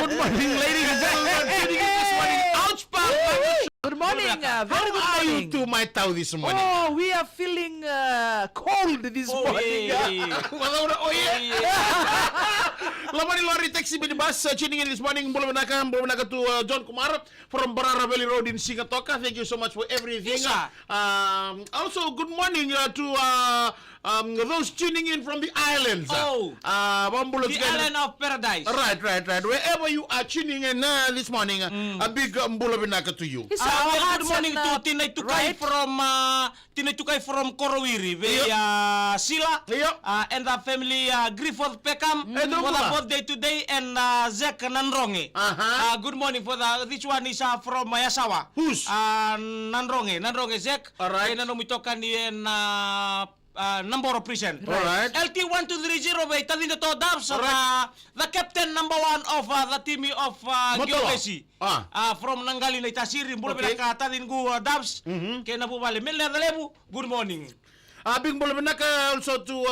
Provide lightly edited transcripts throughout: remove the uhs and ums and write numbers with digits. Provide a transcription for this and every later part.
Good morning, ladies and gentlemen. Tuning in this morning. Ouch, Pam! Good morning. Very good How are you morning. two, my tao, this morning? Oh, we are feeling cold this morning. Oh, yeah. Lamani Lori taxi minibus tuning in this morning. Mbula manaka to John Kumar from Barara Valley Road in Singatoka. Thank you so much for everything. Yes, Also, good morning to those tuning in from the islands. The island of paradise. Right. Wherever you are tuning in this morning, a big mbula binaka to you. Good morning to Tinay Tukay from Korowiri. Sila and the family Griffith Peckham for the birthday today, and Zek Nanronge. Good morning for this one is from Mayasawa. Who's? Nanronge Zek. Alright. And Nomitokan and number of prison. Alright. LT1230 by Tadino Dabs, the captain number 1 of the team of Geopesi. From Nangali na Itasiri, mula pinakatadin ko Dabs, kaya nabubali. Milner Lebu, good morning. Big Bolabinaka also to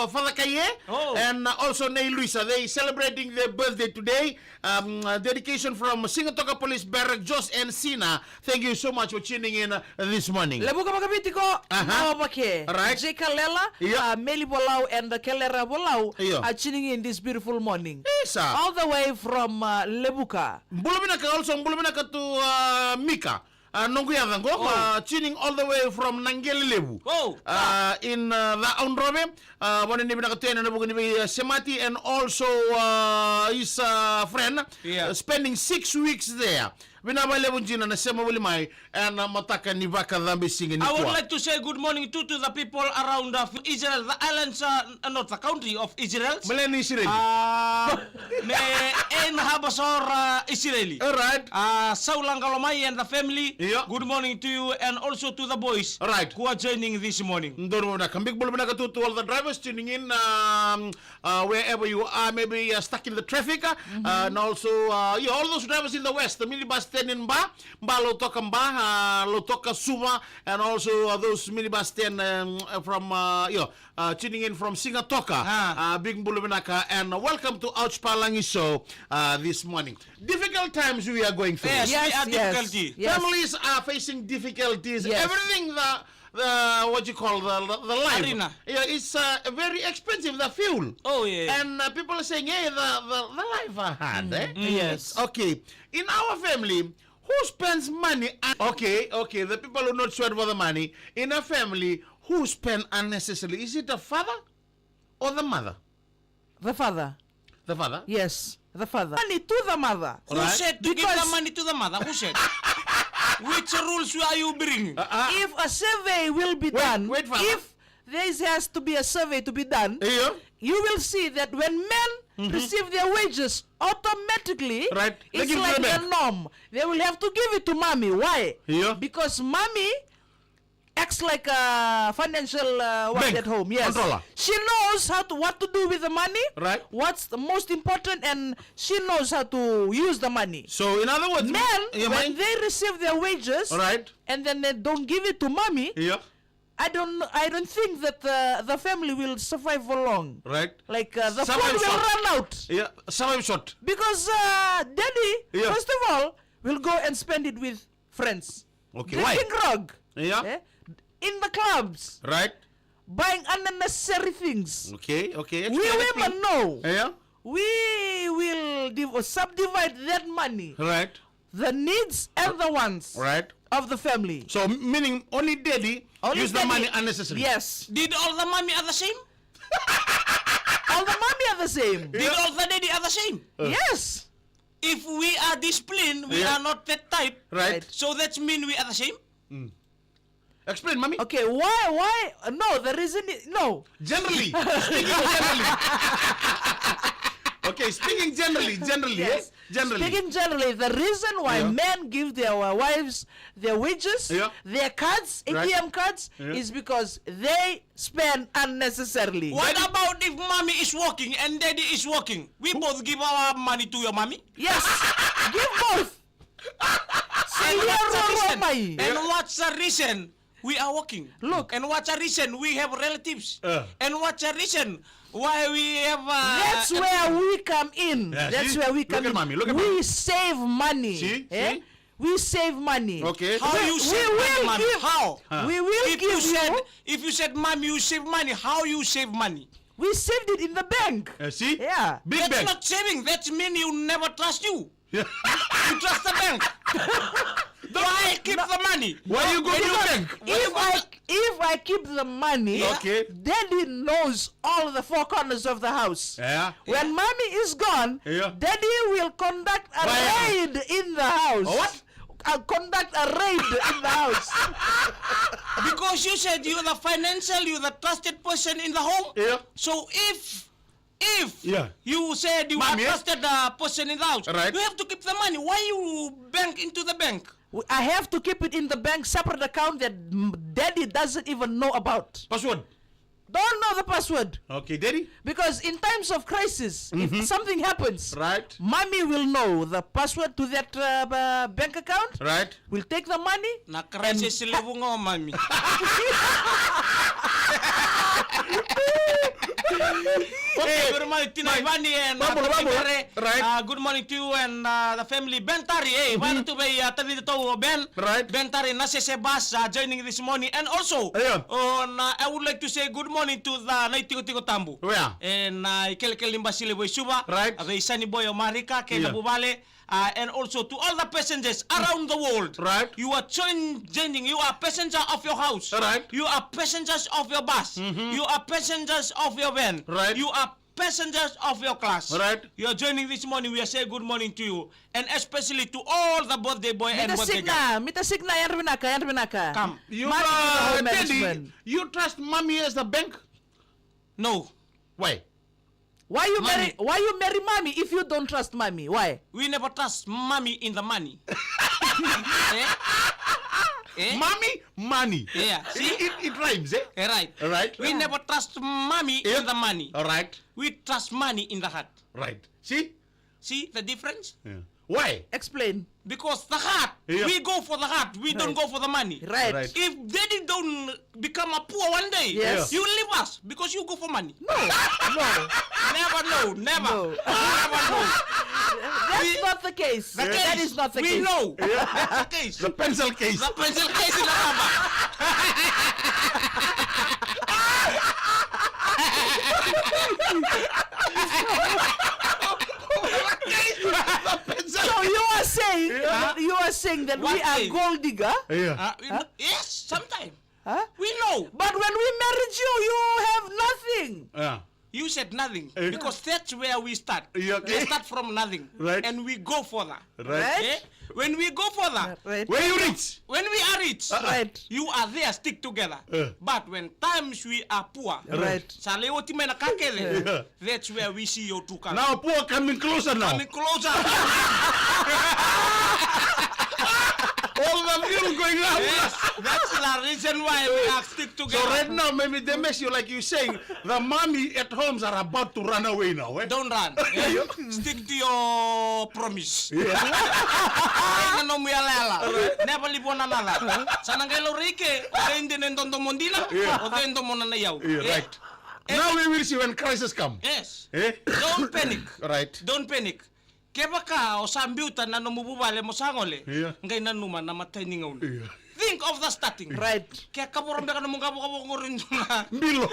Father Kaye and also Nay Luisa. They celebrating their birthday today. Dedication from Singatoka Police Barrack, Jos and Sina. Thank you so much for tuning in this morning. Labuka magabiti ko, Mawabake, Right. Jeka Lela, Meli Bolau and the Kelera Bolau are tuning in this beautiful morning. Yes, sir. All the way from Lebuka. Bolabinaka also Bolabinaka to Mika. Nonguyadango, tuning all the way from Nangeli Lebu. In the Ondrobe, one in the Semati, and also his friend spending 6 weeks there. And I would like to say good morning to the people around Israel, the islands, not the country of Israel. En Habasor Israeli. Alright. Saulang Kalomai and the family. Good morning to you, and also to the boys who are joining this morning. To all the drivers tuning in wherever you are, maybe stuck in the traffic, and also all those drivers in the west, the minibus in Ba, Lotoka Mba, Lotoka Suma, and also those minibus 10 from tuning in from Singatoka, Big Mbulubinaka, and welcome to Ouch Palangi Show this morning. Difficult times we are going through. Yes, difficulty. Yes. Families are facing difficulties. Yes. Everything what you call the life. Arena. It's very expensive, the fuel. Oh, yeah. And people are saying, hey, the life are hard. Yes. Okay. In our family, who spends money? Okay. The people who are not sure about the money. In a family, who spend unnecessarily? Is it the father or the mother? The father. The father? Yes, the father. Money to the mother. Who said to give the money to the mother? Who said? Which rules are you bringing? If a survey will be done, wait, Father. if there has to be a survey to be done, you will see that when men receive their wages, automatically, it's like the norm. They will have to give it to mommy. Why? Because mommy acts like a financial one at home. Yes, controller. She knows what to do with the money. Right. What's the most important, and she knows how to use the money. So in other words, Men, when they receive their wages, and then they don't give it to mommy, I don't think that the family will survive for long. Right. Like the food will run out. Survive short. Because daddy, first of all, will go and spend it with friends. Okay. Drinking grog. In the clubs. Right. Buying unnecessary things. Okay. We women know. We will subdivide that money. Right. The needs and the wants. Of the family. So meaning only daddy use the money unnecessarily. Yes. Did all the mommy are the same? All the mommy are the same. Did all the daddy are the same? Yes. If we are disciplined, we are not that type. Right. So that means we are the same? Explain, mommy. Okay, why? No, the reason is, no. Generally. Speaking generally. Okay, speaking generally. Yes. Speaking generally, the reason why men give their wives their wages, their cards, ATM cards, is because they spend unnecessarily. What about if mommy is working and daddy is working? We both give our money to your mommy? Yes. Give both. And what's the reason We are working. Look. And what's a reason? We have relatives. And what's a reason why we have... That's where we come in. Yeah, That's see? where we Look come at in. mommy, look at we mommy. save money. See? Eh? See? We save money. Okay. How We- you we save will money, give- How? We will If give you said, you. if you said, Mom, you save money, how you save money? We saved it in the bank. See? Yeah. Big That's bank. not saving. That means you never trust you. Yeah. You trust the bank. Why keep the money? Why you go to the Because bank? if I keep the money, Okay. Daddy knows all the four corners of the house. Yeah. When Mommy is gone, Yeah. Daddy will conduct a Why? raid in the house. A what? Conduct a raid in the house. Because you said you're the financial, you're the trusted person in the home. Yeah. So if Yeah. you said you Ma'am, are yes? trusted person in the house, Right. you have to keep the money. Why you bank into the bank? I have to keep it in the bank separate account that Daddy doesn't even know about. Password. Don't know the password. Okay, Daddy. Because in times of crisis, if something happens, Right. Mommy will know the password to that bank account. Right. We'll take the money. Na crisis silibu nga mami. Okay, good morning, Tinay Vani and Bambol, right. good morning to you and the family. Ben Tari, wala to bay tadi to Ben. Right. Ben Tari nasa Sebas joining this morning, and also Ayun. I would like to say good morning to the Naitiko Tambu. Where? And Ikel Limbasile Boy Suba, Right. Sunny Boy Omarika, Kena Yeah. Bubale. And also to all the passengers around the world. Right. You are changing. You are passenger of your house. Right. You are passengers of your bus. You are passengers of your van. Right. You are passengers of your class. Right. You are joining this morning. We are saying good morning to you. And especially to all the birthday boy and birthday girl. Mita signa, yan rinaka. Come. You, Money to the home Daddy, management. you trust Mommy as the bank? No. Why? Why you Money. marry Mommy if you don't trust Mommy? Why? We never trust mommy in the money. eh? Eh? Mommy, money. Yeah. See? It rhymes, eh? Right. Right. We never trust mommy Yeah. in the money. All right. We trust money in the heart. Right. See? See the difference? Yeah. Why? Explain. Because the heart, Yeah. we go for the heart. We don't go for the money. Right. Right. If daddy don't become a poor one day, Yes. you leave us because you go for money. No. Never know. Never. No. Never know. That's not the case. The That case, is not the we case. know. That's the case. The pencil case. The pencil case in the rubber. So you are saying that What we are case? gold digger? Yeah. Yes, sometimes. Huh? We know. But when we married you, you have nothing. Yeah. You said nothing Eh. because that's where we start. Yeah, okay. We start from nothing, Right. and we go further. Right. Eh? When we go further, Right. Where you reach? when we are rich, Right. you are there, stick together. But when times we are poor, Right. Saleo timena kakele, Yeah. that's where we see your two colors. Now poor coming closer now. Coming closer. All the view going up. Yes, that's the reason why we are stick together. So right now, maybe they mess you like you saying, the mommy at homes are about to run away now, eh? Don't run. Eh? Stick to your promise. No me alela. Never leave one another. Sanangelo Rike, o hindi nendon mondina, o dendo monana yaw. Yeah, right. Now we will see when crisis come. Yes. Eh? Don't panic. Right. Don't panic. Kaya ka o sambiutan na numububale mo sangole. Yeah. Ngay nanuman na matay ni ngayon. Yeah. Think of the starting. Right. Kaya kaburamda ka namang kabo rin na. Bilo.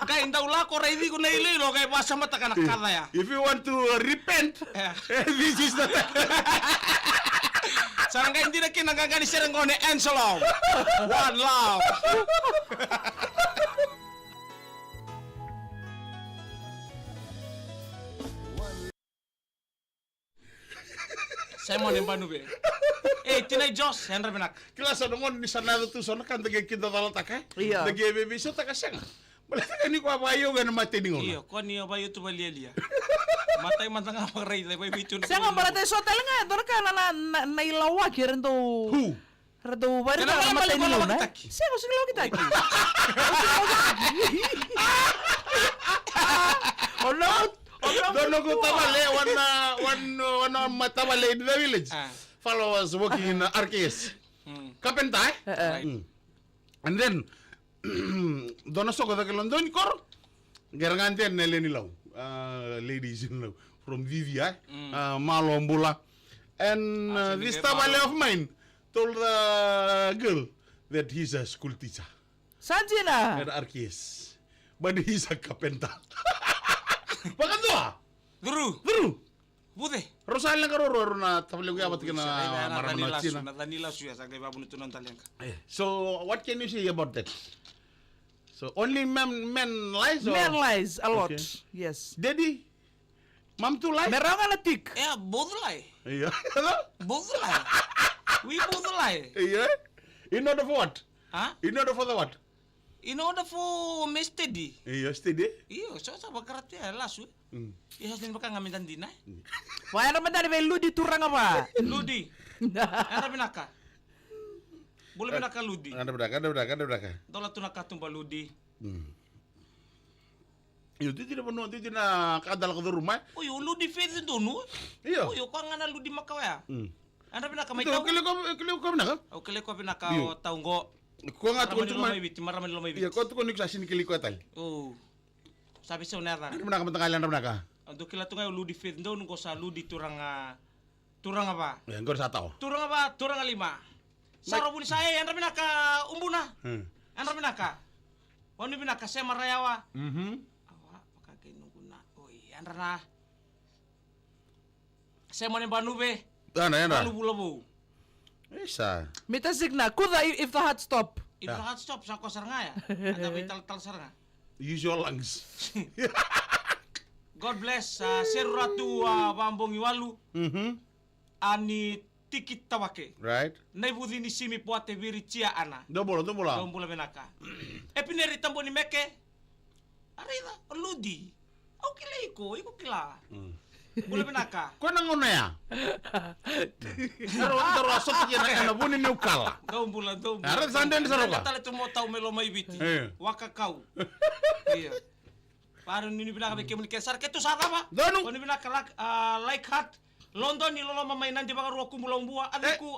Kaya daw la ko ready ko na ililo kaya basa mata ka nakadaya. If you want to repent, Yeah. this is the time. Sarang ka hindi na kinagagani sirang ko ni Anselo. One love. Simon yung banube. Eh, tinay Diyos, Henry Benak. Klasa naman ni sanado tu sana kan tagay kita talatak eh. Iya. Tagay bebe so takasang. Balata ka ni ko abayo nga na matiningon. Iyo, kung niyo ba yung tubaliya? Matay man nga mag-rate, may bitun. Saya nggak berarti so nga, doon ka na ilawa kira to. Who? Rado ba rin Kaya naman matay balik ko nila lang na? magtaki. Saya ko siglo kita. Don't go tabale one matabale in the village. Ah. Fellow was working in RKS. Kapenta, and then dona soko da London kor gerangante nele ni law ladies in law from VVI Malombula and this tabale of mine told the girl that he's a school teacher Sanjina at RKS but he's a carpenter. Bakan doa Duru Bude Rosalia karoro na tabale ko yabat kina marana China. So what can you say about that? So only men lies or? Men lies a lot. Yes. Daddy, mom too lies? Merong alatik. Yeah, both lie. Yeah. Both lie. We both lie. Yeah. In order for what? Huh? In order for the what? In order for me steady. Yeah, steady. Iyo, so sa bakarat ya lasu. Iya sin baka ngamitan dinay. Why naman dari may ludi turang apa? Ludi. Ana binaka. Boleh binaka ludi. Ada beraka. Dola tunaka tumba ludi. Yo tidak penuh itu na kadal ke rumah. Oh yo ludi fez donu. Iya. Oh yo ko ngana ludi makawaya. Ana binaka may Itu taw. kilo ko na ka? O kele ko binaka o taunggo. Ko nga tukon cuma. Maraming lumay Iya, ko tukon sa sin kili ko tal. Oh. Sabi sa unara. Ano na ka matakalan na ka? Ando kila tungay ludi fez donu ko sa ludi turang apa? Ya, ngor sa tao. Turang apa? Turang 5. Saro buni saya anda binaka umbuna. Anda binaka. Wanu binaka saya marayawa. Awa pakai nunggu na. Oi, anda na. Saya mau nembanu be. Ana. Lubu. Isa. Mita signa. Kuda if the heart stop. Itu hard stop sa ko saranga ya. Ada vital saranga. Usual lungs. God bless Seru Ratu Bambong Iwalu. Ani tikit tawake. Right. Nai budi ni simi puate viri cia ana. Dobola. Dombula benaka. Epineri tambo ni meke. Arida ludi. Au kila iko kila. Bula benaka. Ko nang ono ya? Taro asot kira na buni ni ukala. Dombula. Ara sanden saroka. Tale tu mo tau melo mai biti. Waka kau. Iya. Paru ni benaka be kemul kesar ketu saraba. Donu. Ko ni benaka like hat. London ni lolo mamainan di baka ruwa kumbula umbua. Adiku